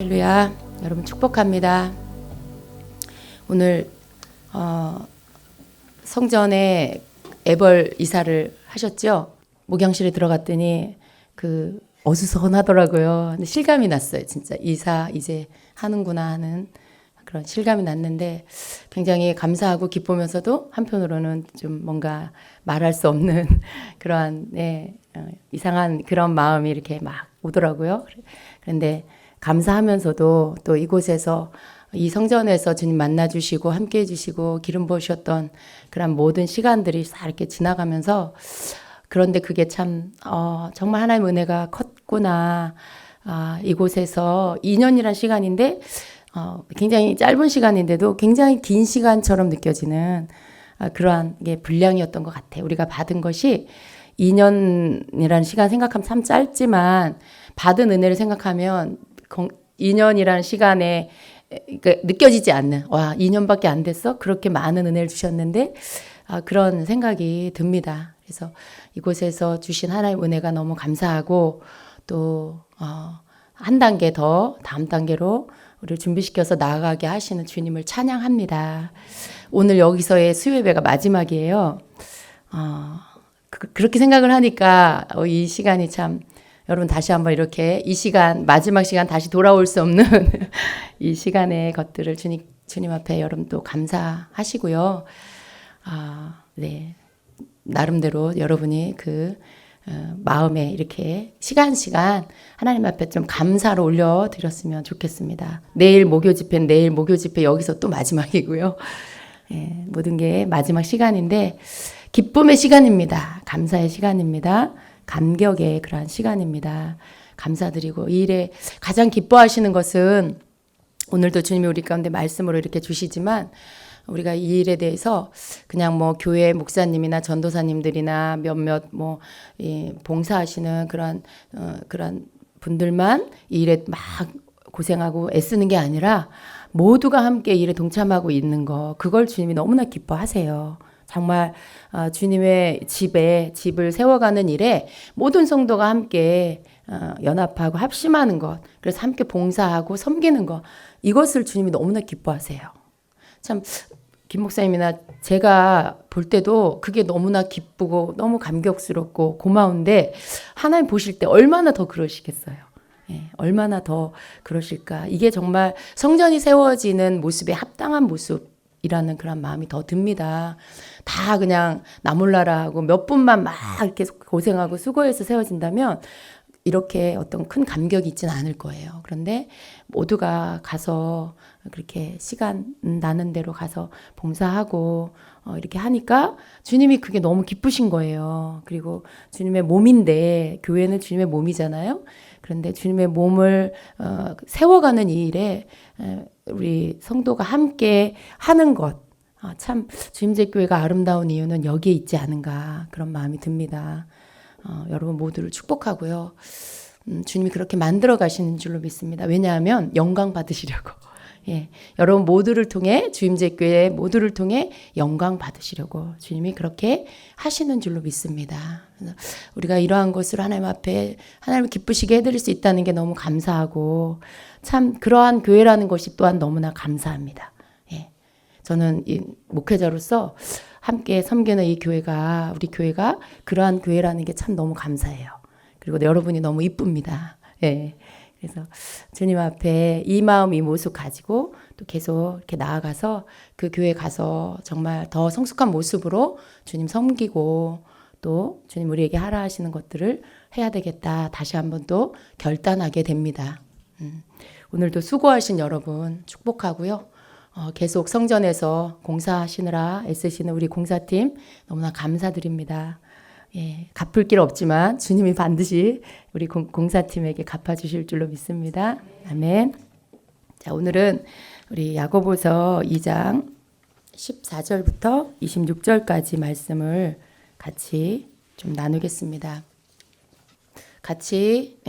할렐루야, 여러분 축복합니다. 오늘 성전에 애벌 이사를 하셨죠? 목양실에 들어갔더니 어수선하더라고요. 근데 실감이 났어요. 진짜 이사 이제 하는구나 하는 그런 실감이 났는데 굉장히 감사하고 기쁘면서도 한편으로는 좀 뭔가 말할 수 없는 그러한 이상한 그런 마음이 이렇게 막 오더라고요. 그런데 감사하면서도 또 이곳에서 이 성전에서 주님 만나주시고 함께 해주시고 기름 부으셨던 그런 모든 시간들이 싹 이렇게 지나가면서 그런데 그게 참 정말 하나님의 은혜가 컸구나. 이곳에서 2년이란 시간인데 굉장히 짧은 시간인데도 굉장히 긴 시간처럼 느껴지는 그러한 게 분량이었던 것 같아요. 우리가 받은 것이 2년이라는 시간 생각하면 참 짧지만 받은 은혜를 생각하면 2년이라는 시간에 느껴지지 않는 2년밖에 안 됐어? 그렇게 많은 은혜를 주셨는데 그런 생각이 듭니다. 그래서 이곳에서 주신 하나님의 은혜가 너무 감사하고 또 한 단계 더 다음 단계로 우리를 준비시켜서 나아가게 하시는 주님을 찬양합니다. 오늘 여기서의 수요 예배가 마지막이에요. 그렇게 생각을 하니까 이 시간이 참 여러분 다시 한번 이렇게 이 시간 마지막 시간 다시 돌아올 수 없는 이 시간의 것들을 주님 앞에 여러분 또 감사하시고요. 네. 나름대로 여러분이 마음에 이렇게 시간 하나님 앞에 좀 감사로 올려드렸으면 좋겠습니다. 내일 목요 집회 여기서 또 마지막이고요. 예, 모든 게 마지막 시간인데 기쁨의 시간입니다. 감사의 시간입니다. 감격의 그러한 시간입니다. 감사드리고 이 일에 가장 기뻐하시는 것은 오늘도 주님이 우리 가운데 말씀으로 이렇게 주시지만 우리가 이 일에 대해서 그냥 교회 목사님이나 전도사님들이나 몇몇 봉사하시는 그런 분들만 이 일에 막 고생하고 애쓰는 게 아니라 모두가 함께 이 일에 동참하고 있는 거 그걸 주님이 너무나 기뻐하세요. 정말 주님의 집을 세워가는 일에 모든 성도가 함께 연합하고 합심하는 것, 그래서 함께 봉사하고 섬기는 것, 이것을 주님이 너무나 기뻐하세요. 참 김 목사님이나 제가 볼 때도 그게 너무나 기쁘고 너무 감격스럽고 고마운데 하나님 보실 때 얼마나 더 그러시겠어요. 예, 얼마나 더 그러실까. 이게 정말 성전이 세워지는 모습에 합당한 모습이라는 그런 마음이 더 듭니다. 다 그냥 나 몰라라 하고 몇 분만 막 이렇게 고생하고 수고해서 세워진다면 이렇게 어떤 큰 감격이 있지는 않을 거예요. 그런데 모두가 가서 그렇게 시간 나는 대로 가서 봉사하고 이렇게 하니까 주님이 그게 너무 기쁘신 거예요. 그리고 주님의 몸인데 교회는 주님의 몸이잖아요. 그런데 주님의 몸을 세워가는 이 일에 우리 성도가 함께 하는 것, 참 주임제교회가 아름다운 이유는 여기에 있지 않은가 그런 마음이 듭니다. 여러분 모두를 축복하고요. 주님이 그렇게 만들어 가시는 줄로 믿습니다. 왜냐하면 영광 받으시려고. 예, 여러분 모두를 통해 주임제교회 모두를 통해 영광 받으시려고 주님이 그렇게 하시는 줄로 믿습니다. 우리가 이러한 것을 하나님 앞에 하나님을 기쁘시게 해드릴 수 있다는 게 너무 감사하고 참 그러한 교회라는 것이 또한 너무나 감사합니다. 예, 저는 이 목회자로서 함께 섬기는 이 교회가 우리 교회가 그러한 교회라는 게 참 너무 감사해요. 그리고 여러분이 너무 이쁩니다. 예. 그래서 주님 앞에 이 마음 이 모습 가지고 또 계속 이렇게 나아가서 그 교회 가서 정말 더 성숙한 모습으로 주님 섬기고 또 주님 우리에게 하라 하시는 것들을 해야 되겠다 다시 한번 또 결단하게 됩니다. 오늘도 수고하신 여러분 축복하고요. 계속 성전에서 공사하시느라 애쓰시는 우리 공사팀 너무나 감사드립니다. 예, 갚을 길 없지만 주님이 반드시 우리 공사팀에게 갚아주실 줄로 믿습니다. 아멘. 자, 오늘은 우리 야고보서 2장 14절부터 26절까지 말씀을 같이 좀 나누겠습니다. 같이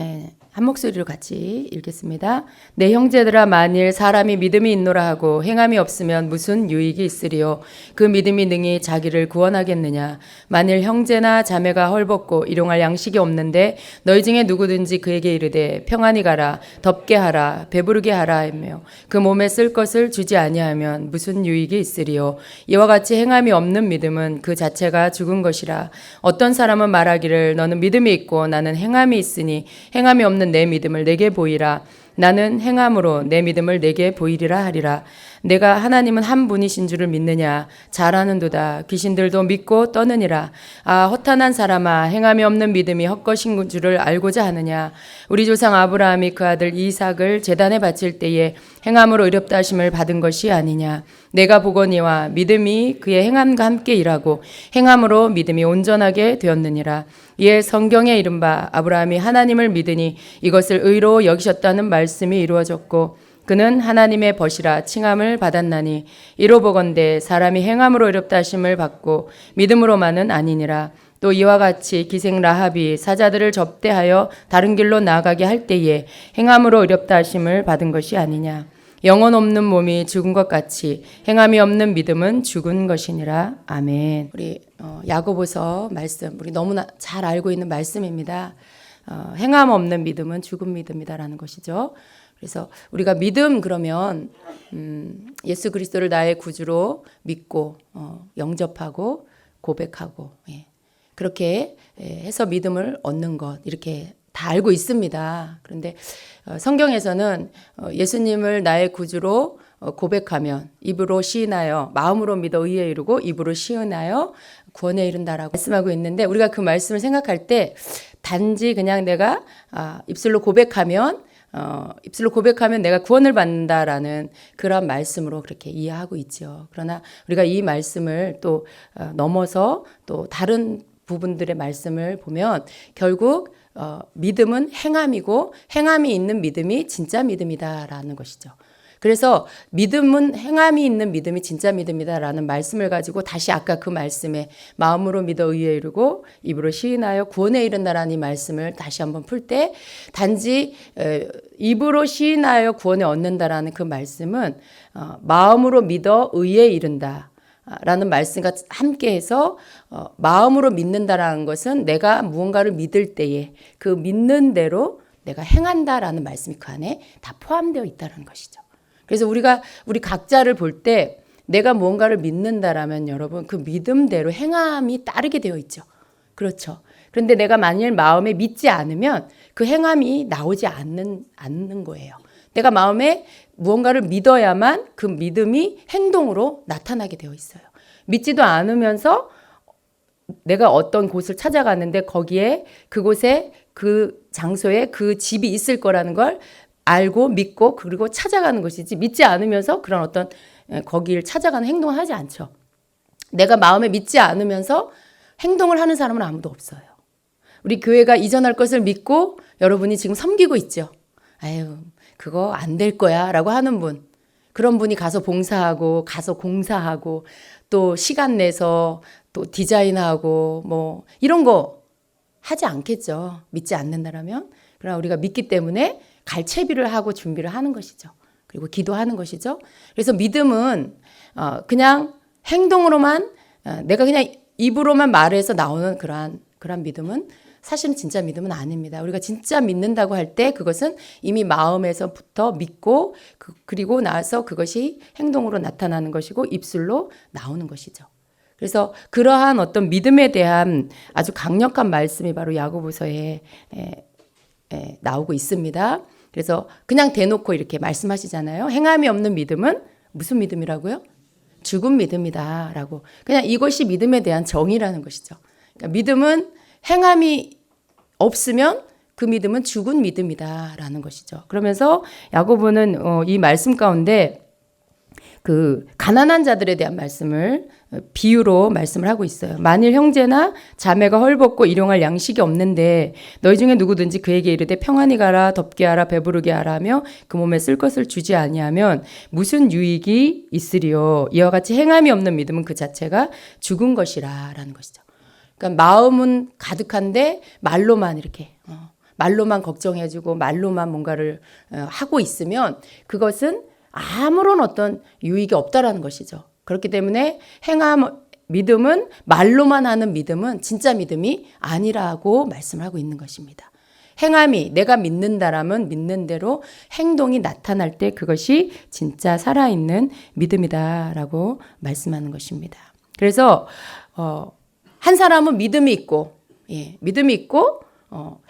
한 목소리로 같이 읽겠습니다. 내 형제들아, 만일 사람이 믿음이 있노라 하고 행함이 없으면 무슨 유익이 있으리요? 그 믿음이 능히 자기를 구원하겠느냐? 만일 형제나 자매가 헐벗고 일용할 양식이 없는데 너희 중에 누구든지 그에게 이르되 평안히 가라, 덥게 하라, 배부르게 하라 하며 그 몸에 쓸 것을 주지 아니하면 무슨 유익이 있으리요? 이와 같이 행함이 없는 믿음은 그 자체가 죽은 것이라. 어떤 사람은 말하기를 너는 믿음이 있고 나는 행함이 있으니 행함이 없는 내 믿음을 내게 보이라. 나는 행함으로 내 믿음을 내게 보이리라 하리라. 내가 하나님은 한 분이신 줄을 믿느냐? 잘하는도다. 귀신들도 믿고 떠느니라. 아, 허탄한 사람아, 행함이 없는 믿음이 헛것인 줄을 알고자 하느냐? 우리 조상 아브라함이 그 아들 이삭을 제단에 바칠 때에 행함으로 의롭다 하심을 받은 것이 아니냐? 내가 보거니와 믿음이 그의 행함과 함께 일하고 행함으로 믿음이 온전하게 되었느니라. 이에 성경에 이른바 아브라함이 하나님을 믿으니 이것을 의로 여기셨다는 말씀이 이루어졌고 그는 하나님의 벗이라 칭함을 받았나니 이로 보건대 사람이 행함으로 의롭다 하심을 받고 믿음으로만은 아니니라. 또 이와 같이 기생 라합이 사자들을 접대하여 다른 길로 나아가게 할 때에 행함으로 의롭다 하심을 받은 것이 아니냐. 영혼 없는 몸이 죽은 것 같이 행함이 없는 믿음은 죽은 것이니라. 아멘. 우리 야고보서 말씀, 우리 너무나 잘 알고 있는 말씀입니다. 행함 없는 믿음은 죽은 믿음이다라는 것이죠. 그래서 우리가 믿음 그러면 예수 그리스도를 나의 구주로 믿고 영접하고 고백하고 그렇게 해서 믿음을 얻는 것, 이렇게 다 알고 있습니다. 그런데 성경에서는 예수님을 나의 구주로 고백하면 입으로 시인하여 마음으로 믿어 의에 이르고 입으로 시인하여 구원에 이른다라고 말씀하고 있는데, 우리가 그 말씀을 생각할 때 단지 그냥 내가 입술로 고백하면 내가 구원을 받는다라는 그런 말씀으로 그렇게 이해하고 있죠. 그러나 우리가 이 말씀을 또 넘어서 또 다른 부분들의 말씀을 보면 결국 믿음은 행함이고 행함이 있는 믿음이 진짜 믿음이다라는 것이죠. 그래서 믿음은 행함이 있는 믿음이 진짜 믿음이다라는 말씀을 가지고 다시 아까 그 말씀에 마음으로 믿어 의에 이르고 입으로 시인하여 구원에 이른다라는 이 말씀을 다시 한번 풀 때 단지 입으로 시인하여 구원에 얻는다라는 그 말씀은 마음으로 믿어 의에 이른다 라는 말씀과 함께해서 마음으로 믿는다라는 것은 내가 무언가를 믿을 때에 그 믿는 대로 내가 행한다라는 말씀이 그 안에 다 포함되어 있다는 것이죠. 그래서 우리 각자를 볼 때 내가 무언가를 믿는다라면 여러분 그 믿음대로 행함이 따르게 되어 있죠. 그렇죠. 그런데 내가 만일 마음에 믿지 않으면 그 행함이 나오지 않는 거예요. 내가 마음에 무언가를 믿어야만 그 믿음이 행동으로 나타나게 되어 있어요. 믿지도 않으면서 내가 어떤 곳을 찾아가는데 거기에 그곳에 그 장소에 그 집이 있을 거라는 걸 알고 믿고 그리고 찾아가는 것이지, 믿지 않으면서 그런 어떤 거기를 찾아가는 행동을 하지 않죠. 내가 마음에 믿지 않으면서 행동을 하는 사람은 아무도 없어요. 우리 교회가 이전할 것을 믿고 여러분이 지금 섬기고 있죠. 아유, 그거 안 될 거야 라고 하는 분, 그런 분이 가서 봉사하고 가서 공사하고 또 시간 내서 또 디자인하고 뭐 이런 거 하지 않겠죠. 믿지 않는다라면. 그러나 우리가 믿기 때문에 갈 채비를 하고 준비를 하는 것이죠. 그리고 기도하는 것이죠. 그래서 믿음은 그냥 행동으로만 내가 그냥 입으로만 말해서 나오는 그러한 믿음은 사실은 진짜 믿음은 아닙니다. 우리가 진짜 믿는다고 할 때 그것은 이미 마음에서부터 믿고 그리고 나서 그것이 행동으로 나타나는 것이고 입술로 나오는 것이죠. 그래서 그러한 어떤 믿음에 대한 아주 강력한 말씀이 바로 야고보서에 나오고 있습니다. 그래서 그냥 대놓고 이렇게 말씀하시잖아요. 행함이 없는 믿음은 무슨 믿음이라고요? 죽은 믿음이다라고. 그냥 이것이 믿음에 대한 정의라는 것이죠. 그러니까 믿음은 행함이 없으면 그 믿음은 죽은 믿음이다라는 것이죠. 그러면서 야고보는 이 말씀 가운데 그 가난한 자들에 대한 말씀을 비유로 말씀을 하고 있어요. 만일 형제나 자매가 헐벗고 일용할 양식이 없는데 너희 중에 누구든지 그에게 이르되 평안히 가라, 덥게 하라, 배부르게 하라 하며 그 몸에 쓸 것을 주지 아니하면 무슨 유익이 있으리요? 이와 같이 행함이 없는 믿음은 그 자체가 죽은 것이라 라는 것이죠. 그러니까 마음은 가득한데 말로만 이렇게 말로만 걱정해주고 말로만 뭔가를 하고 있으면 그것은 아무런 어떤 유익이 없다라는 것이죠. 그렇기 때문에 믿음은 말로만 하는 믿음은 진짜 믿음이 아니라고 말씀을 하고 있는 것입니다. 행함이 내가 믿는다라면 믿는 대로 행동이 나타날 때 그것이 진짜 살아있는 믿음이다라고 말씀하는 것입니다. 그래서 한 사람은 믿음이 있고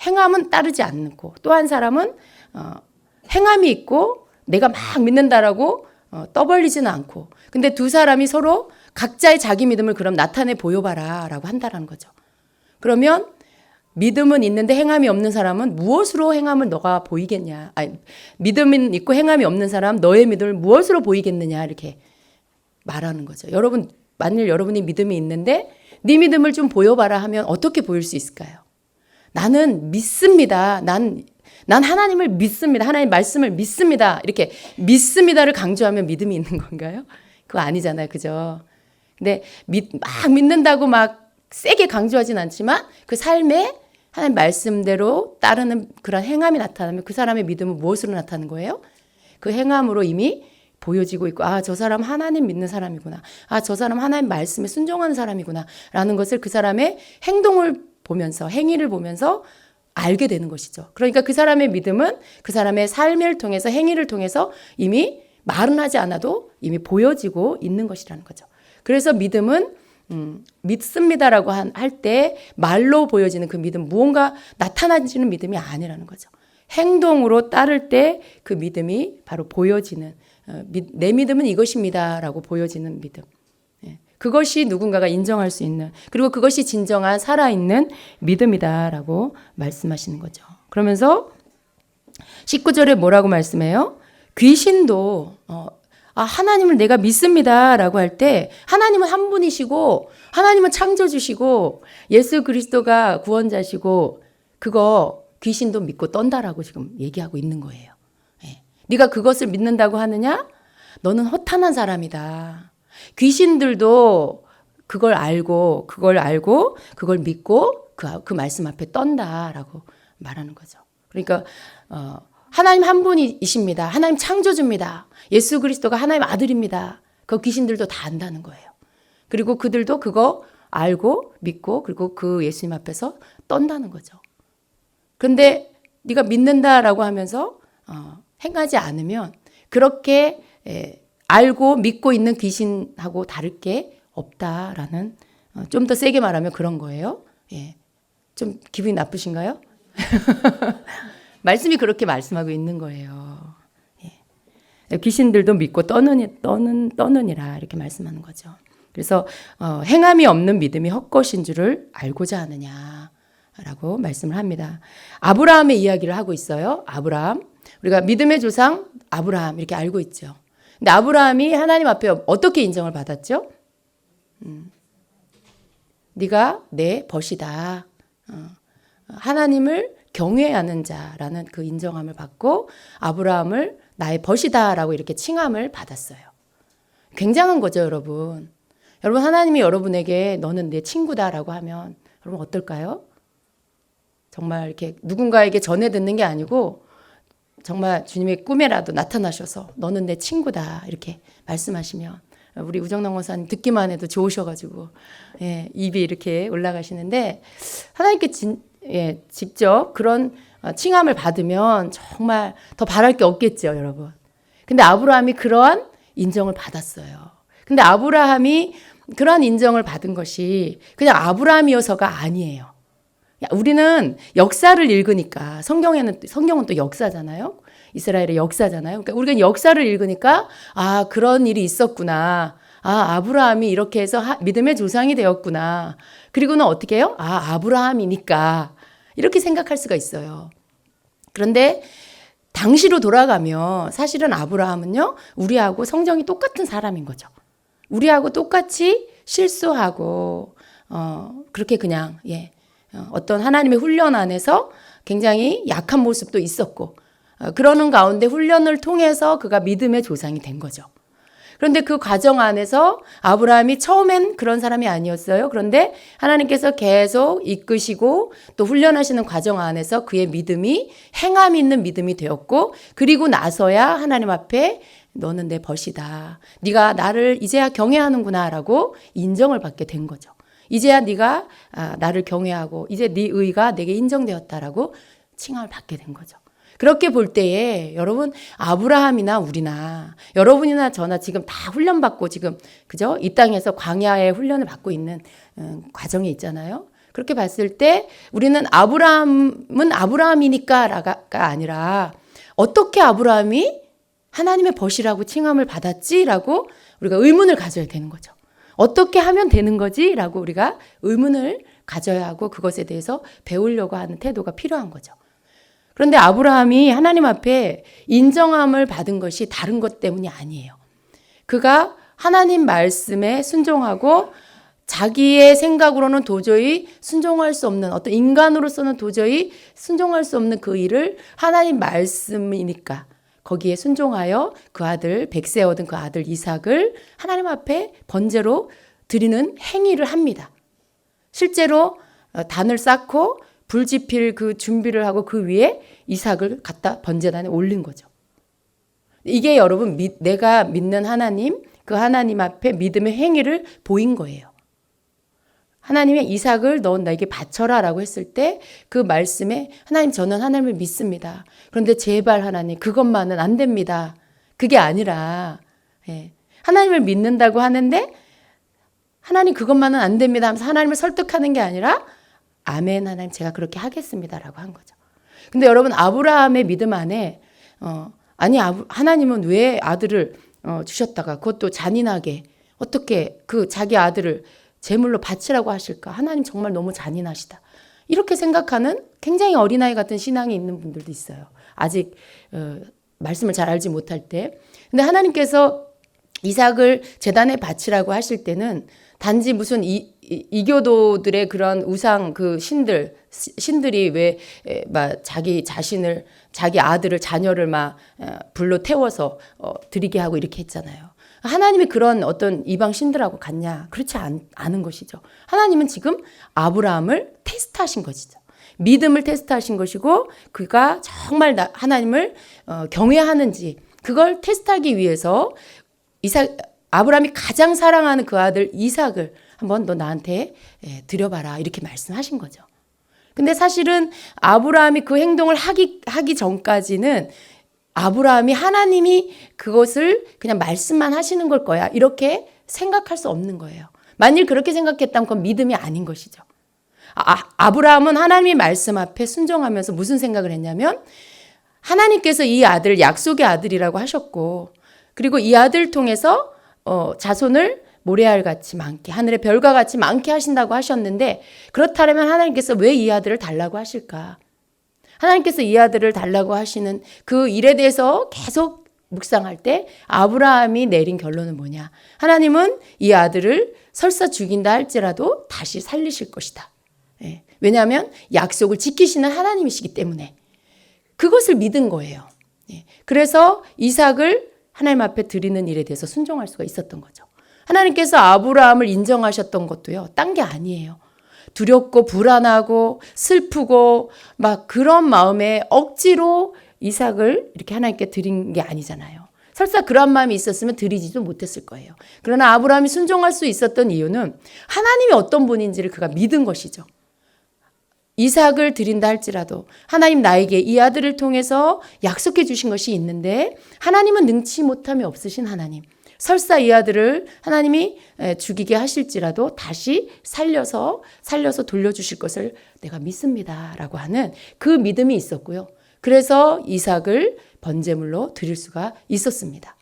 행함은 따르지 않고 또 한 사람은 행함이 있고 내가 막 믿는다라고 떠벌리지는 않고 근데 두 사람이 서로 각자의 자기 믿음을 그럼 나타내 보여봐라 라고 한다라는 거죠. 그러면 믿음은 있는데 행함이 없는 사람은 무엇으로 행함을 너가 보이겠냐. 믿음은 있고 행함이 없는 사람 너의 믿음을 무엇으로 보이겠느냐 이렇게 말하는 거죠. 여러분 만일 여러분이 믿음이 있는데 네 믿음을 좀 보여봐라 하면 어떻게 보일 수 있을까요? 나는 믿습니다. 난 하나님을 믿습니다. 하나님 말씀을 믿습니다. 이렇게 믿습니다를 강조하면 믿음이 있는 건가요? 그거 아니잖아요. 그죠? 근데 막 믿는다고 막 세게 강조하진 않지만 그 삶에 하나님 말씀대로 따르는 그런 행함이 나타나면 그 사람의 믿음은 무엇으로 나타나는 거예요? 그 행함으로 이미 보여지고 있고 저 사람 하나님 믿는 사람이구나. 저 사람 하나님 말씀에 순종하는 사람이구나. 라는 것을 그 사람의 행동을 보면서 행위를 보면서 알게 되는 것이죠. 그러니까 그 사람의 믿음은 그 사람의 삶을 통해서 행위를 통해서 이미 말은 하지 않아도 이미 보여지고 있는 것이라는 거죠. 그래서 믿음은 믿습니다라고 할 때 말로 보여지는 그 믿음, 무언가 나타나지는 믿음이 아니라는 거죠. 행동으로 따를 때 그 믿음이 바로 보여지는 내 믿음은 이것입니다라고 보여지는 믿음. 그것이 누군가가 인정할 수 있는 그리고 그것이 진정한 살아있는 믿음이다라고 말씀하시는 거죠. 그러면서 19절에 뭐라고 말씀해요? 귀신도 하나님을 내가 믿습니다라고 할 때 하나님은 한 분이시고 하나님은 창조주시고 예수 그리스도가 구원자시고 그거 귀신도 믿고 떤다라고 지금 얘기하고 있는 거예요. 네가 그것을 믿는다고 하느냐? 너는 허탄한 사람이다. 귀신들도 그걸 알고 그걸 믿고 그 말씀 앞에 떤다라고 말하는 거죠. 그러니까 하나님 한 분이십니다. 하나님 창조주입니다. 예수 그리스도가 하나님 아들입니다. 그 귀신들도 다 안다는 거예요. 그리고 그들도 그거 알고 믿고 그리고 그 예수님 앞에서 떤다는 거죠. 그런데 네가 믿는다라고 하면서 행하지 않으면 그렇게 알고 믿고 있는 귀신하고 다를 게 없다라는 좀 더 세게 말하면 그런 거예요. 좀 기분이 나쁘신가요? 말씀이 그렇게 말씀하고 있는 거예요. 귀신들도 믿고 떠느니라 이렇게 말씀하는 거죠. 그래서 행함이 없는 믿음이 헛것인 줄을 알고자 하느냐라고 말씀을 합니다. 아브라함의 이야기를 하고 있어요. 아브라함. 우리가 믿음의 조상 아브라함 이렇게 알고 있죠. 근데 아브라함이 하나님 앞에 어떻게 인정을 받았죠? 네가 내 벗이다. 하나님을 경외하는 자라는 그 인정함을 받고 아브라함을 나의 벗이다라고 이렇게 칭함을 받았어요. 굉장한 거죠, 여러분. 여러분 하나님이 여러분에게 너는 내 친구다라고 하면 여러분 어떨까요? 정말 이렇게 누군가에게 전해 듣는 게 아니고 정말 주님의 꿈에라도 나타나셔서 너는 내 친구다 이렇게 말씀하시면 우리 우정남 권사님 듣기만 해도 좋으셔가지고 입이 이렇게 올라가시는데 하나님께 직접 그런 칭함을 받으면 정말 더 바랄 게 없겠죠, 여러분. 근데 아브라함이 그러한 인정을 받았어요. 근데 아브라함이 그러한 인정을 받은 것이 그냥 아브라함이어서가 아니에요. 우리는 역사를 읽으니까 성경은 또 역사잖아요. 이스라엘의 역사잖아요. 그러니까 우리가 역사를 읽으니까 그런 일이 있었구나. 아브라함이 이렇게 해서 믿음의 조상이 되었구나. 그리고는 어떻게 해요? 아브라함이니까 이렇게 생각할 수가 있어요. 그런데 당시로 돌아가면 사실은 아브라함은요, 우리하고 성정이 똑같은 사람인 거죠. 우리하고 똑같이 실수하고 그렇게 그냥 어떤 하나님의 훈련 안에서 굉장히 약한 모습도 있었고 그러는 가운데 훈련을 통해서 그가 믿음의 조상이 된 거죠. 그런데 그 과정 안에서 아브라함이 처음엔 그런 사람이 아니었어요. 그런데 하나님께서 계속 이끄시고 또 훈련하시는 과정 안에서 그의 믿음이 행함 있는 믿음이 되었고, 그리고 나서야 하나님 앞에 너는 내 벗이다, 네가 나를 이제야 경외하는구나 라고 인정을 받게 된 거죠. 이제야 네가 나를 경외하고 이제 네 의가 내게 인정되었다라고 칭함을 받게 된 거죠. 그렇게 볼 때에 여러분, 아브라함이나 우리나 여러분이나 저나 지금 다 훈련받고 지금 그죠? 이 땅에서 광야의 훈련을 받고 있는 과정이 있잖아요. 그렇게 봤을 때 우리는 아브라함은 아브라함이니까가 아니라 어떻게 아브라함이 하나님의 벗이라고 칭함을 받았지라고 우리가 의문을 가져야 되는 거죠. 어떻게 하면 되는 거지라고 우리가 의문을 가져야 하고 그것에 대해서 배우려고 하는 태도가 필요한 거죠. 그런데 아브라함이 하나님 앞에 인정함을 받은 것이 다른 것 때문이 아니에요. 그가 하나님 말씀에 순종하고 자기의 생각으로는 도저히 순종할 수 없는, 어떤 인간으로서는 도저히 순종할 수 없는 그 일을 하나님 말씀이니까 거기에 순종하여 그 아들, 백세 얻은 그 아들 이삭을 하나님 앞에 번제로 드리는 행위를 합니다. 실제로 단을 쌓고 불 지필 그 준비를 하고 그 위에 이삭을 갖다 번제단에 올린 거죠. 이게 여러분 내가 믿는 하나님, 그 하나님 앞에 믿음의 행위를 보인 거예요. 하나님의 이삭을 넌 나에게 바쳐라 라고 했을 때 그 말씀에 하나님, 저는 하나님을 믿습니다. 그런데 제발 하나님, 그것만은 안 됩니다. 그게 아니라 하나님을 믿는다고 하는데 하나님 그것만은 안 됩니다 하면서 하나님을 설득하는 게 아니라 아멘, 하나님 제가 그렇게 하겠습니다라고 한 거죠. 근데 여러분, 아브라함의 믿음 안에 아니 하나님은 왜 아들을 주셨다가 그것도 잔인하게 어떻게 그 자기 아들을 제물로 바치라고 하실까? 하나님 정말 너무 잔인하시다. 이렇게 생각하는 굉장히 어린아이 같은 신앙이 있는 분들도 있어요. 아직 말씀을 잘 알지 못할 때. 근데 하나님께서 이삭을 제단에 바치라고 하실 때는 단지 무슨 이교도들의 그런 우상 그 신들이 왜 막 자기 자신을, 자기 아들을, 자녀를 막 불로 태워서 드리게 하고 이렇게 했잖아요. 하나님이 그런 어떤 이방 신들하고 같냐? 그렇지 않은 것이죠. 하나님은 지금 아브라함을 테스트하신 것이죠. 믿음을 테스트하신 것이고 그가 정말 하나님을 경외하는지 그걸 테스트하기 위해서 아브라함이 가장 사랑하는 그 아들 이삭을 한번 너 나한테 드려봐라 이렇게 말씀하신 거죠. 근데 사실은 아브라함이 그 행동을 하기 전까지는 아브라함이 하나님이 그것을 그냥 말씀만 하시는 걸 거야 이렇게 생각할 수 없는 거예요. 만일 그렇게 생각했다면 그건 믿음이 아닌 것이죠. 아브라함은 하나님의 말씀 앞에 순종하면서 무슨 생각을 했냐면 하나님께서 이 아들 약속의 아들이라고 하셨고 그리고 이 아들 통해서 자손을 모래알 같이 많게 하늘의 별과 같이 많게 하신다고 하셨는데 그렇다면 하나님께서 왜 이 아들을 달라고 하실까? 하나님께서 이 아들을 달라고 하시는 그 일에 대해서 계속 묵상할 때 아브라함이 내린 결론은 뭐냐? 하나님은 이 아들을 설사 죽인다 할지라도 다시 살리실 것이다. 왜냐하면 약속을 지키시는 하나님이시기 때문에 그것을 믿은 거예요. 그래서 이삭을 하나님 앞에 드리는 일에 대해서 순종할 수가 있었던 거죠. 하나님께서 아브라함을 인정하셨던 것도요, 딴 게 아니에요. 두렵고 불안하고 슬프고 막 그런 마음에 억지로 이삭을 이렇게 하나님께 드린 게 아니잖아요. 설사 그런 마음이 있었으면 드리지도 못했을 거예요. 그러나 아브라함이 순종할 수 있었던 이유는 하나님이 어떤 분인지를 그가 믿은 것이죠. 이삭을 드린다 할지라도 하나님 나에게 이 아들을 통해서 약속해 주신 것이 있는데 하나님은 능치 못함이 없으신 하나님. 설사 이 아들을 하나님이 죽이게 하실지라도 다시 살려서 돌려주실 것을 내가 믿습니다. 라고 하는 그 믿음이 있었고요. 그래서 이삭을 번제물로 드릴 수가 있었습니다.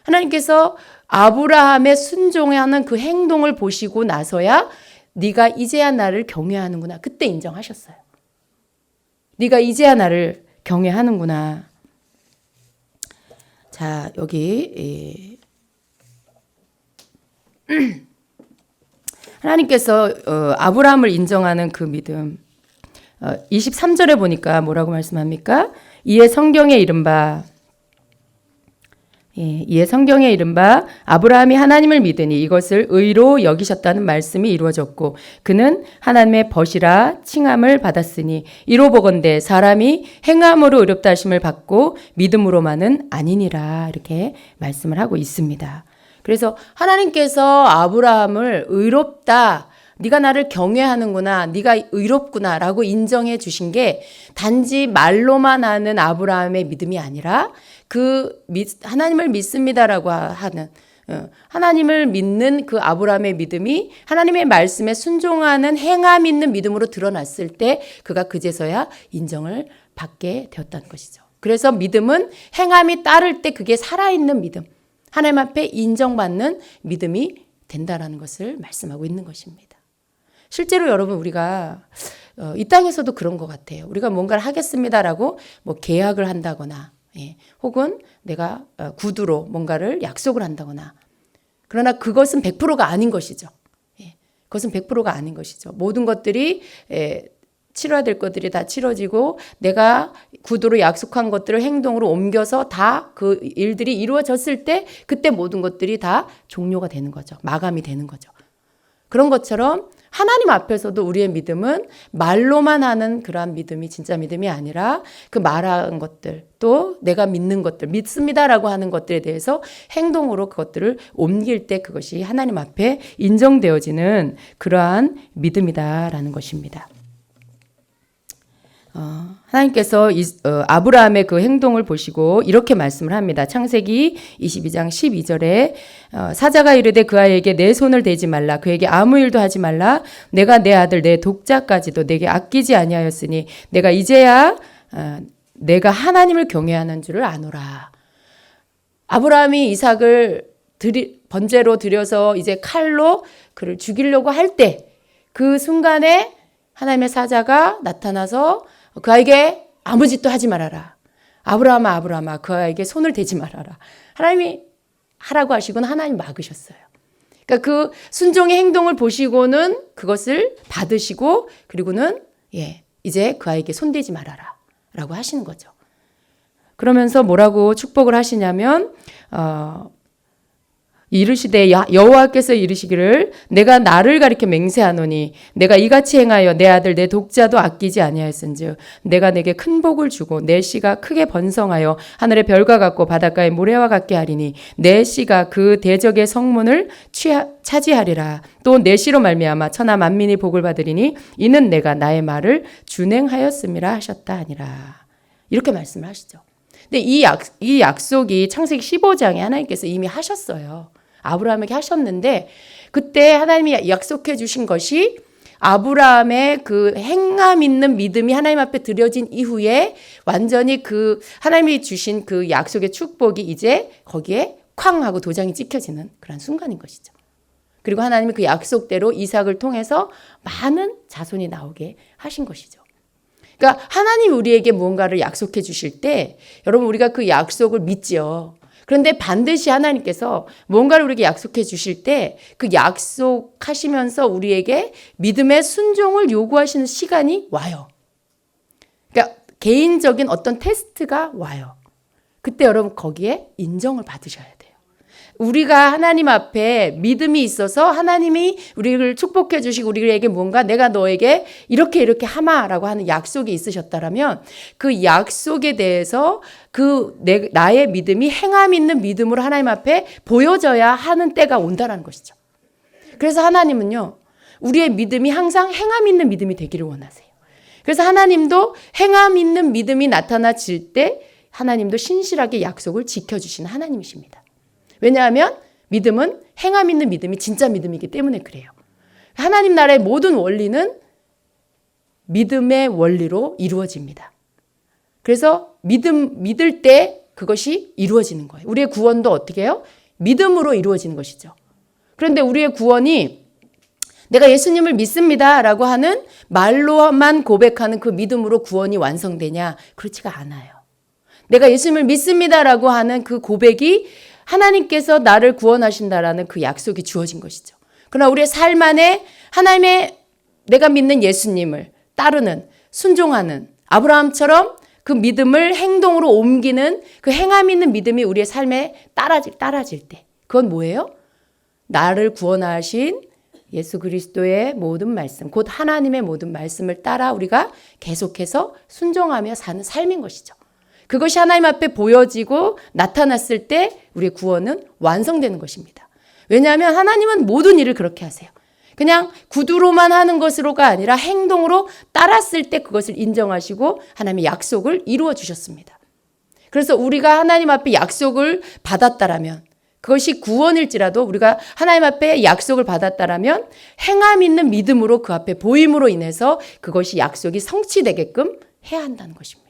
하나님께서 아브라함의 순종하는 그 행동을 보시고 나서야 네가 이제야 나를 경외하는구나. 그때 인정하셨어요. 네가 이제야 나를 경외하는구나. 자, 여기 하나님께서 아브라함을 인정하는 그 믿음 23절에 보니까 뭐라고 말씀합니까? 이에 성경에 이른바 예, 이에 성경에 이른바 아브라함이 하나님을 믿으니 이것을 의로 여기셨다는 말씀이 이루어졌고 그는 하나님의 벗이라 칭함을 받았으니 이로 보건대 사람이 행함으로 의롭다 하심을 받고 믿음으로만은 아니니라 이렇게 말씀을 하고 있습니다. 그래서 하나님께서 아브라함을 의롭다, 네가 나를 경외하는구나, 네가 의롭구나 라고 인정해 주신 게 단지 말로만 하는 아브라함의 믿음이 아니라 하나님을 믿습니다라고 하는 하나님을 믿는 그 아브라함의 믿음이 하나님의 말씀에 순종하는 행함 있는 믿음으로 드러났을 때 그가 그제서야 인정을 받게 되었다는 것이죠. 그래서 믿음은 행함이 따를 때 그게 살아있는 믿음, 하나님 앞에 인정받는 믿음이 된다라는 것을 말씀하고 있는 것입니다. 실제로 여러분 우리가 이 땅에서도 그런 것 같아요. 우리가 뭔가를 하겠습니다라고 뭐 계약을 한다거나 혹은 내가 구두로 뭔가를 약속을 한다거나 그러나 그것은 100%가 아닌 것이죠. 그것은 100%가 아닌 것이죠. 모든 것들이 치러야 될 것들이 다 치러지고 내가 구두로 약속한 것들을 행동으로 옮겨서 다 그 일들이 이루어졌을 때 그때 모든 것들이 다 종료가 되는 거죠. 마감이 되는 거죠. 그런 것처럼 하나님 앞에서도 우리의 믿음은 말로만 하는 그러한 믿음이 진짜 믿음이 아니라 그 말한 것들 또 내가 믿는 것들 믿습니다라고 하는 것들에 대해서 행동으로 그것들을 옮길 때 그것이 하나님 앞에 인정되어지는 그러한 믿음이다라는 것입니다. 하나님께서 아브라함의 그 행동을 보시고 이렇게 말씀을 합니다. 창세기 22장 12절에 사자가 이르되 그 아이에게 내 손을 대지 말라 그에게 아무 일도 하지 말라 내가 내 아들 내 독자까지도 내게 아끼지 아니하였으니 내가 이제야 내가 하나님을 경외하는 줄을 아노라. 아브라함이 이삭을 번제로 드려서 이제 칼로 그를 죽이려고 할 때 그 순간에 하나님의 사자가 나타나서 그 아이에게 아무 짓도 하지 말아라. 아브라함아 그 아이에게 손을 대지 말아라. 하나님이 하라고 하시고는 하나님 막으셨어요. 그러니까 그 순종의 행동을 보시고는 그것을 받으시고 그리고는 이제 그 아이에게 손대지 말아라 라고 하시는 거죠. 그러면서 뭐라고 축복을 하시냐면 이르시되 여호와께서 이르시기를 내가 나를 가리켜 맹세하노니 내가 이같이 행하여 내 아들 내 독자도 아끼지 아니하였은즉 내가 내게 큰 복을 주고 내 씨가 크게 번성하여 하늘의 별과 같고 바닷가의 모래와 같게 하리니 내 씨가 그 대적의 성문을 차지하리라. 또 내 씨로 말미암아 천하 만민이 복을 받으리니 이는 내가 나의 말을 준행하였음이라 하셨다 하니라. 이렇게 말씀을 하시죠. 근데 이 약속이 창세기 15장에 하나님께서 이미 하셨어요. 아브라함에게 하셨는데 그때 하나님이 약속해 주신 것이 아브라함의 그 행함 있는 믿음이 하나님 앞에 드려진 이후에 완전히 그 하나님이 주신 그 약속의 축복이 이제 거기에 쾅 하고 도장이 찍혀지는 그런 순간인 것이죠. 그리고 하나님이 그 약속대로 이삭을 통해서 많은 자손이 나오게 하신 것이죠. 그러니까 하나님이 우리에게 무언가를 약속해 주실 때 여러분 우리가 그 약속을 믿지요. 그런데 반드시 하나님께서 무언가를 우리에게 약속해 주실 때 그 약속하시면서 우리에게 믿음의 순종을 요구하시는 시간이 와요. 그러니까 개인적인 어떤 테스트가 와요. 그때 여러분 거기에 인정을 받으셔야 돼요. 우리가 하나님 앞에 믿음이 있어서 하나님이 우리를 축복해 주시고 우리에게 뭔가 내가 너에게 이렇게 하마라고 하는 약속이 있으셨다라면 그 약속에 대해서 나의 믿음이 행함 있는 믿음으로 하나님 앞에 보여져야 하는 때가 온다는 것이죠. 그래서 하나님은요, 우리의 믿음이 항상 행함 있는 믿음이 되기를 원하세요. 그래서 하나님도 행함 있는 믿음이 나타나질 때 하나님도 신실하게 약속을 지켜주시는 하나님이십니다. 왜냐하면 믿음은 행함 있는 믿음이 진짜 믿음이기 때문에 그래요. 하나님 나라의 모든 원리는 믿음의 원리로 이루어집니다. 그래서 믿을 때 그것이 이루어지는 거예요. 우리의 구원도 어떻게 해요? 믿음으로 이루어지는 것이죠. 그런데 우리의 구원이 내가 예수님을 믿습니다 라고 하는 말로만 고백하는 그 믿음으로 구원이 완성되냐? 그렇지가 않아요. 내가 예수님을 믿습니다 라고 하는 그 고백이 하나님께서 나를 구원하신다라는 그 약속이 주어진 것이죠. 그러나 우리의 삶 안에 하나님의 내가 믿는 예수님을 따르는 순종하는 아브라함처럼 그 믿음을 행동으로 옮기는 그 행함 있는 믿음이 우리의 삶에 따라질 때 그건 뭐예요? 나를 구원하신 예수 그리스도의 모든 말씀, 곧 하나님의 모든 말씀을 따라 우리가 계속해서 순종하며 사는 삶인 것이죠. 그것이 하나님 앞에 보여지고 나타났을 때 우리의 구원은 완성되는 것입니다. 왜냐하면 하나님은 모든 일을 그렇게 하세요. 그냥 구두로만 하는 것으로가 아니라 행동으로 따랐을 때 그것을 인정하시고 하나님의 약속을 이루어 주셨습니다. 그래서 우리가 하나님 앞에 약속을 받았다라면 그것이 구원일지라도 우리가 하나님 앞에 약속을 받았다라면 행함 있는 믿음으로 그 앞에 보임으로 인해서 그것이 약속이 성취되게끔 해야 한다는 것입니다.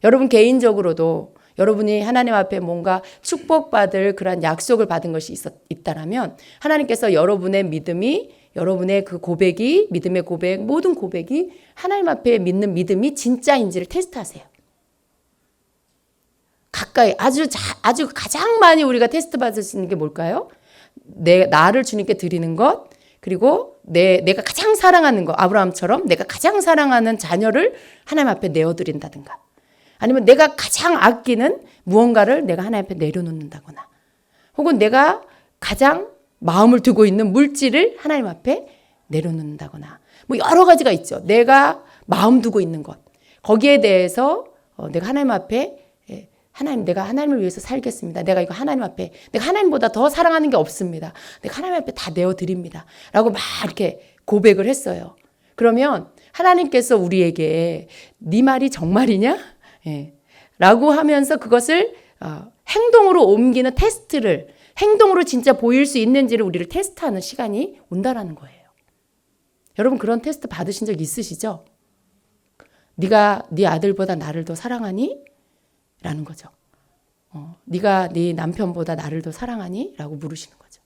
여러분 개인적으로도 여러분이 하나님 앞에 뭔가 축복받을 그런 약속을 받은 것이 있다라면 하나님께서 여러분의 믿음이 여러분의 그 고백이 믿음의 고백 모든 고백이 하나님 앞에 믿는 믿음이 진짜인지를 테스트하세요. 가까이 아주 가장 많이 우리가 테스트 받을 수 있는 게 뭘까요? 나를 주님께 드리는 것 그리고 내가 가장 사랑하는 것 아브라함처럼 내가 가장 사랑하는 자녀를 하나님 앞에 내어드린다든가 아니면 내가 가장 아끼는 무언가를 내가 하나님 앞에 내려놓는다거나 혹은 내가 가장 마음을 두고 있는 물질을 하나님 앞에 내려놓는다거나 뭐 여러 가지가 있죠. 내가 마음 두고 있는 것 거기에 대해서 내가 하나님 앞에 하나님 내가 하나님을 위해서 살겠습니다. 내가 이거 하나님 앞에 내가 하나님보다 더 사랑하는 게 없습니다. 내가 하나님 앞에 다 내어드립니다. 라고 막 이렇게 고백을 했어요. 그러면 하나님께서 우리에게 네 말이 정말이냐? 라고 하면서 그것을 행동으로 옮기는 테스트를 행동으로 진짜 보일 수 있는지를 우리를 테스트하는 시간이 온다라는 거예요. 여러분 그런 테스트 받으신 적 있으시죠? 네가 네 아들보다 나를 더 사랑하니? 라는 거죠. 네가 네 남편보다 나를 더 사랑하니? 라고 물으시는 거죠.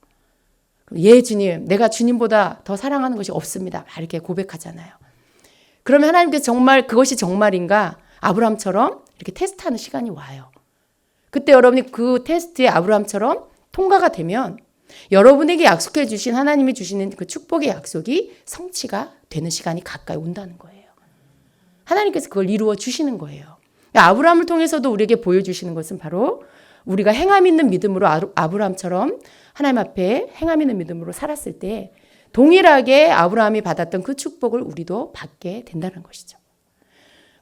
예 주님 내가 주님보다 더 사랑하는 것이 없습니다. 이렇게 고백하잖아요. 그러면 하나님께서 정말 그것이 정말인가? 아브라함처럼 이렇게 테스트하는 시간이 와요. 그때 여러분이 그 테스트에 아브라함처럼 통과가 되면 여러분에게 약속해 주신 하나님이 주시는 그 축복의 약속이 성취가 되는 시간이 가까이 온다는 거예요. 하나님께서 그걸 이루어 주시는 거예요. 아브라함을 통해서도 우리에게 보여주시는 것은 바로 우리가 행함 있는 믿음으로 아브라함처럼 하나님 앞에 행함 있는 믿음으로 살았을 때 동일하게 아브라함이 받았던 그 축복을 우리도 받게 된다는 것이죠.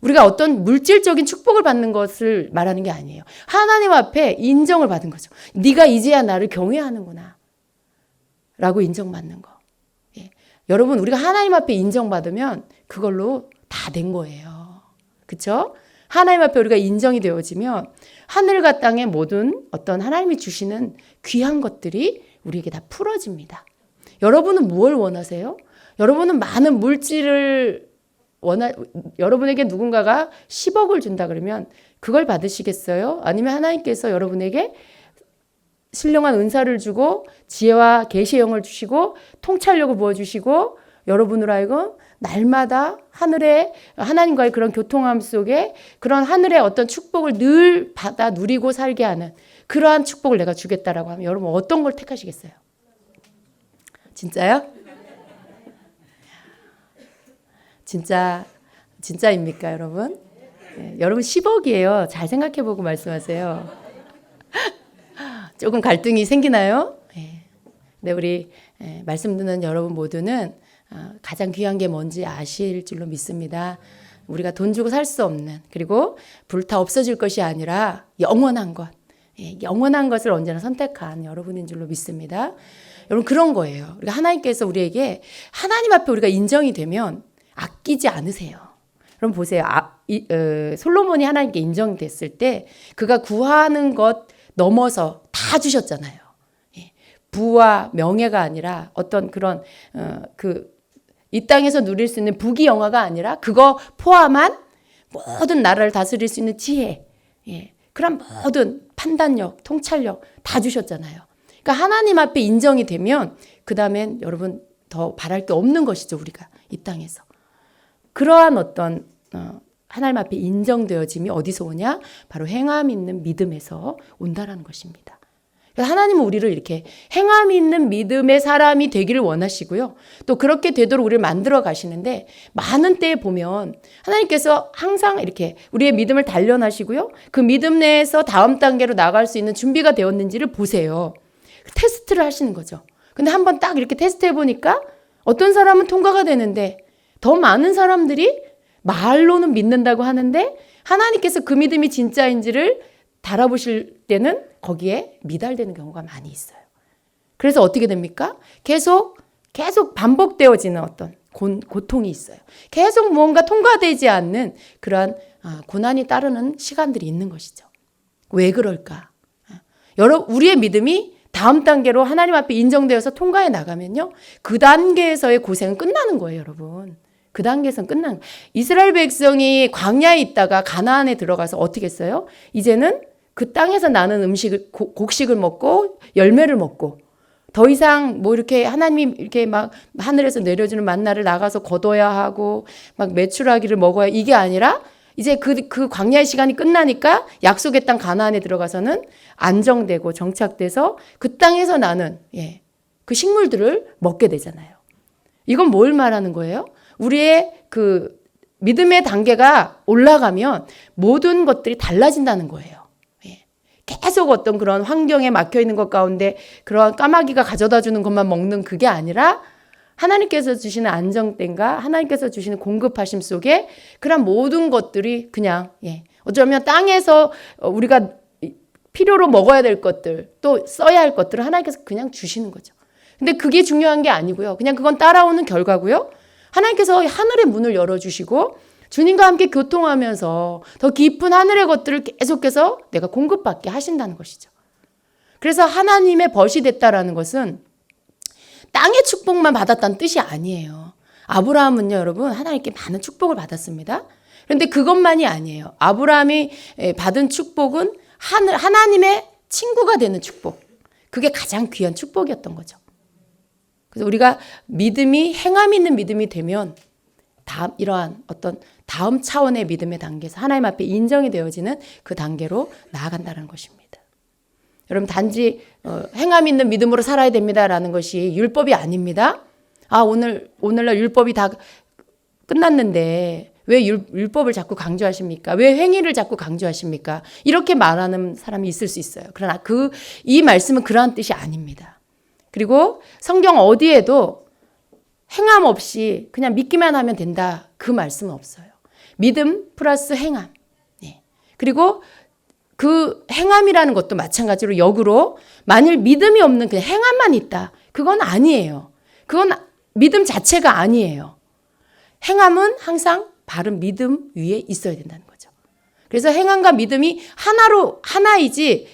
우리가 어떤 물질적인 축복을 받는 것을 말하는 게 아니에요. 하나님 앞에 인정을 받은 거죠. 네가 이제야 나를 경외하는구나 라고 인정받는 거. 여러분 우리가 하나님 앞에 인정받으면 그걸로 다 된 거예요. 그렇죠? 하나님 앞에 우리가 인정이 되어지면 하늘과 땅의 모든 어떤 하나님이 주시는 귀한 것들이 우리에게 다 풀어집니다. 여러분은 무엇을 원하세요? 여러분은 많은 물질을 여러분에게 누군가가 10억을 준다 그러면 그걸 받으시겠어요? 아니면 하나님께서 여러분에게 신령한 은사를 주고 지혜와 계시의 영을 주시고 통찰력을 부어주시고 여러분으로 하여금 날마다 하늘의 하나님과의 그런 교통함 속에 그런 하늘의 어떤 축복을 늘 받아 누리고 살게 하는 그러한 축복을 내가 주겠다라고 하면 여러분 어떤 걸 택하시겠어요? 진짜요? 진짜입니까, 여러분? 여러분 10억이에요. 잘 생각해보고 말씀하세요. 조금 갈등이 생기나요? 네, 우리 말씀 듣는 여러분 모두는 가장 귀한 게 뭔지 아실 줄로 믿습니다. 우리가 돈 주고 살 수 없는 그리고 불타 없어질 것이 아니라 영원한 것, 영원한 것을 언제나 선택한 여러분인 줄로 믿습니다. 여러분 그런 거예요. 우리가 하나님께서 우리에게 하나님 앞에 우리가 인정이 되면 아끼지 않으세요. 그럼 보세요. 솔로몬이 하나님께 인정됐을 때 그가 구하는 것 넘어서 다 주셨잖아요. 부와 명예가 아니라 어떤 그런 이 땅에서 누릴 수 있는 부귀영화가 아니라 그거 포함한 모든 나라를 다스릴 수 있는 지혜, 그런 모든 판단력, 통찰력 다 주셨잖아요. 그러니까 하나님 앞에 인정이 되면 그 다음엔 여러분 더 바랄 게 없는 것이죠. 우리가 이 땅에서. 그러한 어떤 하나님 앞에 인정되어짐이 어디서 오냐? 바로 행함 있는 믿음에서 온다라는 것입니다. 하나님은 우리를 이렇게 행함이 있는 믿음의 사람이 되기를 원하시고요. 또 그렇게 되도록 우리를 만들어 가시는데 많은 때에 보면 하나님께서 항상 이렇게 우리의 믿음을 단련하시고요. 그 믿음 내에서 다음 단계로 나갈 수 있는 준비가 되었는지를 보세요. 테스트를 하시는 거죠. 근데 한번 딱 이렇게 테스트 해보니까 어떤 사람은 통과가 되는데 더 많은 사람들이 말로는 믿는다고 하는데 하나님께서 그 믿음이 진짜인지를 달아보실 때는 거기에 미달되는 경우가 많이 있어요. 그래서 어떻게 됩니까? 계속 반복되어지는 어떤 고통이 있어요. 계속 무언가 통과되지 않는 그러한 고난이 따르는 시간들이 있는 것이죠. 왜 그럴까? 우리의 믿음이 다음 단계로 하나님 앞에 인정되어서 통과해 나가면요. 그 단계에서의 고생은 끝나는 거예요, 여러분. 그 단계에서는 끝나는 거예요. 이스라엘 백성이 광야에 있다가 가나안에 들어가서 어떻게 했어요? 이제는 그 땅에서 나는 곡식을 먹고 열매를 먹고 더 이상 뭐 이렇게 하나님이 이렇게 막 하늘에서 내려주는 만나를 나가서 거둬야 하고 막 메추라기를 먹어야 이게 아니라 이제 그 광야의 시간이 끝나니까 약속의 땅 가나안에 들어가서는 안정되고 정착돼서 그 땅에서 나는 그 식물들을 먹게 되잖아요. 이건 뭘 말하는 거예요? 우리의 그 믿음의 단계가 올라가면 모든 것들이 달라진다는 거예요. 계속 어떤 그런 환경에 막혀 있는 것 가운데 그런 까마귀가 가져다 주는 것만 먹는 그게 아니라 하나님께서 주시는 안정됨과 하나님께서 주시는 공급하심 속에 그런 모든 것들이 그냥 어쩌면 땅에서 우리가 필요로 먹어야 될 것들 또 써야 할 것들을 하나님께서 그냥 주시는 거죠. 근데 그게 중요한 게 아니고요. 그냥 그건 따라오는 결과고요. 하나님께서 하늘의 문을 열어주시고 주님과 함께 교통하면서 더 깊은 하늘의 것들을 계속해서 내가 공급받게 하신다는 것이죠. 그래서 하나님의 벗이 됐다라는 것은 땅의 축복만 받았다는 뜻이 아니에요. 아브라함은요, 여러분, 하나님께 많은 축복을 받았습니다. 그런데 그것만이 아니에요. 아브라함이 받은 축복은 하나님의 친구가 되는 축복. 그게 가장 귀한 축복이었던 거죠. 그래서 우리가 행함 있는 믿음이 되면 이러한 어떤 다음 차원의 믿음의 단계에서 하나님 앞에 인정이 되어지는 그 단계로 나아간다는 것입니다. 여러분 단지 행함 있는 믿음으로 살아야 됩니다라는 것이 율법이 아닙니다. 오늘날 율법이 다 끝났는데 왜 율법을 자꾸 강조하십니까? 왜 행위를 자꾸 강조하십니까? 이렇게 말하는 사람이 있을 수 있어요. 그러나 이 말씀은 그러한 뜻이 아닙니다. 그리고 성경 어디에도 행함 없이 그냥 믿기만 하면 된다. 그 말씀은 없어요. 믿음 플러스 행함. 그리고 그 행함이라는 것도 마찬가지로 역으로 만일 믿음이 없는 그냥 행함만 있다. 그건 아니에요. 그건 믿음 자체가 아니에요. 행함은 항상 바른 믿음 위에 있어야 된다는 거죠. 그래서 행함과 믿음이 하나이지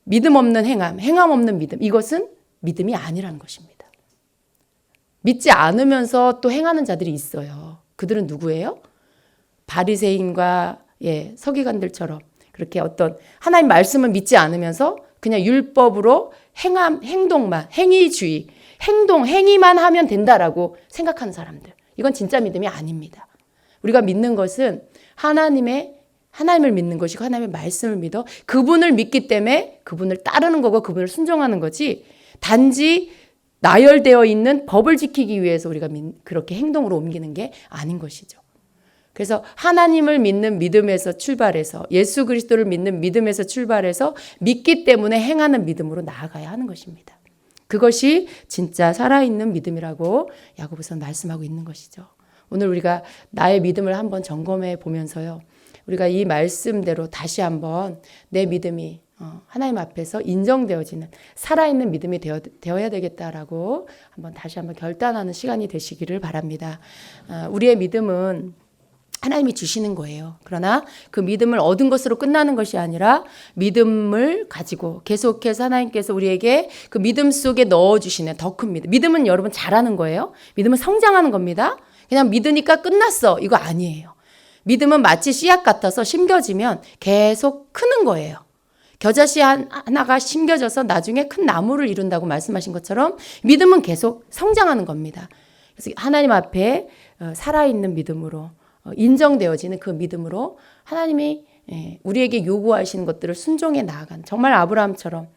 믿음 없는 행함 없는 믿음 이것은 믿음이 아니라는 것입니다. 믿지 않으면서 또 행하는 자들이 있어요. 그들은 누구예요? 바리새인과 서기관들처럼 그렇게 어떤 하나님 말씀을 믿지 않으면서 그냥 율법으로 행동만, 행위주의, 행위만 하면 된다라고 생각하는 사람들. 이건 진짜 믿음이 아닙니다. 우리가 믿는 것은 하나님을 믿는 것이고 하나님의 말씀을 믿어 그분을 믿기 때문에 그분을 따르는 거고 그분을 순종하는 거지 단지 나열되어 있는 법을 지키기 위해서 우리가 그렇게 행동으로 옮기는 게 아닌 것이죠. 그래서 하나님을 믿는 믿음에서 출발해서 예수 그리스도를 믿는 믿음에서 출발해서 믿기 때문에 행하는 믿음으로 나아가야 하는 것입니다. 그것이 진짜 살아있는 믿음이라고 야고보서는 말씀하고 있는 것이죠. 오늘 우리가 나의 믿음을 한번 점검해 보면서요. 우리가 이 말씀대로 다시 한번 내 믿음이 하나님 앞에서 인정되어지는 살아있는 믿음이 되어야 되겠다라고 다시 한번 결단하는 시간이 되시기를 바랍니다. 우리의 믿음은 하나님이 주시는 거예요. 그러나 그 믿음을 얻은 것으로 끝나는 것이 아니라 믿음을 가지고 계속해서 하나님께서 우리에게 그 믿음 속에 넣어주시는 더 큰 믿음. 믿음은 여러분 잘하는 거예요. 믿음은 성장하는 겁니다. 그냥 믿으니까 끝났어. 이거 아니에요. 믿음은 마치 씨앗 같아서 심겨지면 계속 크는 거예요. 겨자씨 하나가 심겨져서 나중에 큰 나무를 이룬다고 말씀하신 것처럼 믿음은 계속 성장하는 겁니다. 그래서 하나님 앞에 살아있는 믿음으로 인정되어지는 그 믿음으로 하나님이 우리에게 요구하시는 것들을 순종해 나아간 정말 아브라함처럼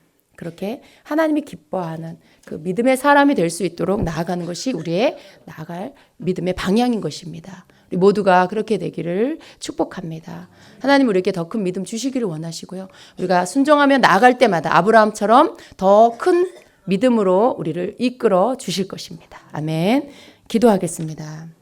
그렇게 하나님이 기뻐하는 그 믿음의 사람이 될 수 있도록 나아가는 것이 우리의 나아갈 믿음의 방향인 것입니다. 우리 모두가 그렇게 되기를 축복합니다. 하나님 우리에게 더 큰 믿음 주시기를 원하시고요. 우리가 순종하며 나아갈 때마다 아브라함처럼 더 큰 믿음으로 우리를 이끌어 주실 것입니다. 아멘. 기도하겠습니다.